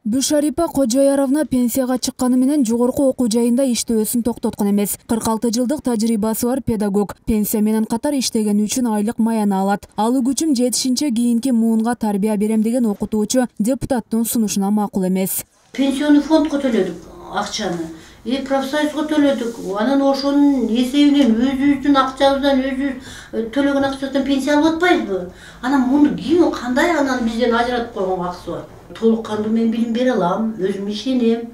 Бушарипа Кожояровна пенсияга чыкканы менен жогорку окуу жайында иштөөсүн токтоткон эмес. 46 жылдык тажрыйбасы бар педагог пенсия менен катар иштеген үчүн айлык маяна алат. Ал күчүм жетишинче кийинки муунга тарбия берем деген окутуучу депутаттын сунушуна макул эмес. Пенсионный фондко төлөдүк акчаны. Профсоюзга төлөдүк. Анан ошонун эсебинен өзүбүздүн акчабыздан өзүбүз төлөгөн акчадан пенсия алып атпайбызбы? Анан муну ким кандай анан бизден ажыратып койгонго акысы бар? Толук кандуу мен билим бере алам, өзүм ишенем.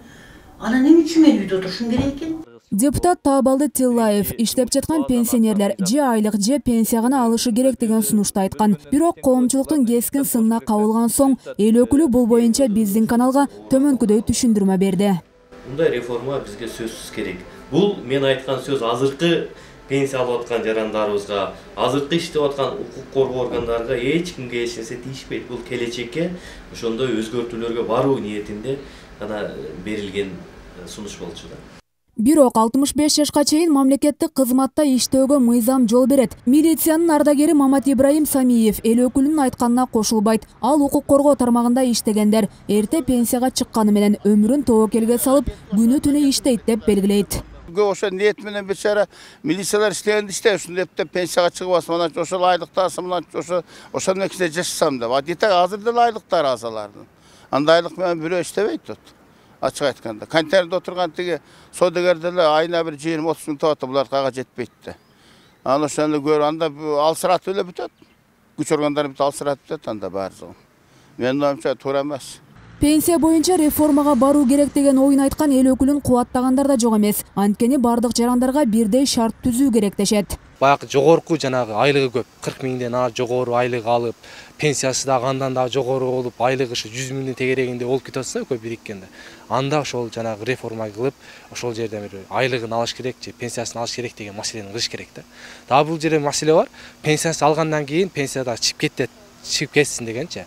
Анан эмне үчүн мен үйдө отурушум керек экен? Депутат Таабалды Тиллаев иштеп жаткан пенсионерлер же айлык же пенсия гана алышы керек деген сунушту айткан. Бирок коомчулуктун кескин сынына кабылган соң эл өкүлү бул боюнча биздин каналга төмөнкүдөй түшүндүрмө берди. Мындай реформа бизге сөзсүз керек. Бул мен айткан сөз азыркы пенсия алып аткан жарандарыбызга, азыркы иштеп аткан укук коргоо органдарга эч кимге эч нерсе тийишпейт. Бул келечекке ошондой өзгөртүүлөргө баруу ниетинде гана берилген сунуш болчу да. Бирок 65 жашка чейин мамлекеттик кызматта иштөөгө мыйзам жол берет. Милициянын ардагери Мамат Ибраим Самиев эл өкүлүнүн айтканына кошулбайт. Ал укук коргоо тармагында иштегендер эрте пенсияга чыкканы менен өмүрүн тобокелге салып, күнү түнү иштейт деп белгилейт. Ошо ниет менен бечара милициялар иштегенди иштебсин деп пенсияга чыгып алсын, анан ошол айлыктарсын, мына ошол нексе жашасам деп. Адите азыр деле айлыктар аз алардын. Андай айлык менен бирөө иштебейт тут. Ачык айтканда, контейнерде отурган тиги содагер деле айына бир 20-30 миң табат, булар кага жетпейт да. Анан ошону көрүп анда алсыратып эле бүтөт. Күч органдары алсыратып бүтөт анда баары. Менин оюмча туура эмес. Пенсия боюнча реформага баруу керек деген оюн айткан эл өкүлүн кубаттагандар да жок эмес. Анткени бардык жарандарга бирдей шарт түзүү керек дешет. Баягы жогорку жанагы айлыгы көп, 40 миңден жогору айлык алып, пенсиясы да андан да жогору болуп, айлыгы 100 миңдин тегерегинде болуп кетсе көп бириккенде. Анда ошол жанагы реформа кылып, ошол жерден бир айлыгын алыш керек же пенсиясын алыш керек деген маселени кылыш керек да. Дагы бул жерде маселе бар. Пенсиясын алгандан кийин пенсияда чыгып кетсин дегенчи.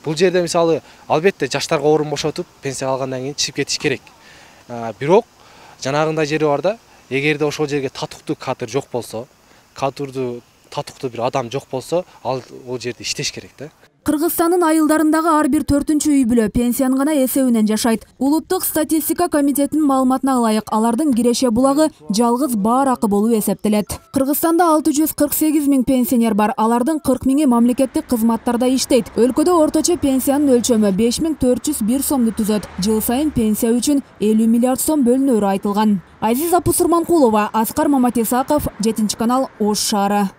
Бул жерде мисалы албетте жаштарга орун бошотуп, пенсия алгандан кийин чыгып кетиш керек. Бирок жанагындай жери бар да, эгерде ошол жерге татыктуу кадр жок болсо, татыктуу бир адам жок болсо, ал жерде иштеш керек да. Кыргызстандын айылдарындагы ар бир 4-чү үй бүлө пенсиянын гана эсебинен жашайт. Улуттук статистика комитетинин маалыматына ылайык, алардын киреше булагы жалгыз баар акы болуп эсептелет. Кыргызстанда 648 миң пенсионер бар, алардын 40 миңи мамлекеттик кызматтарда иштейт. Өлкөдө орточо пенсиянын өлчөмү 5401 сомду түзөт. Жыл сайын пенсия үчүн 50 миллиард сом бөлүнөрү айтылган. Азиз Апусурманкулова, Аскар Маматисаков, 7 канал, Ош шаары.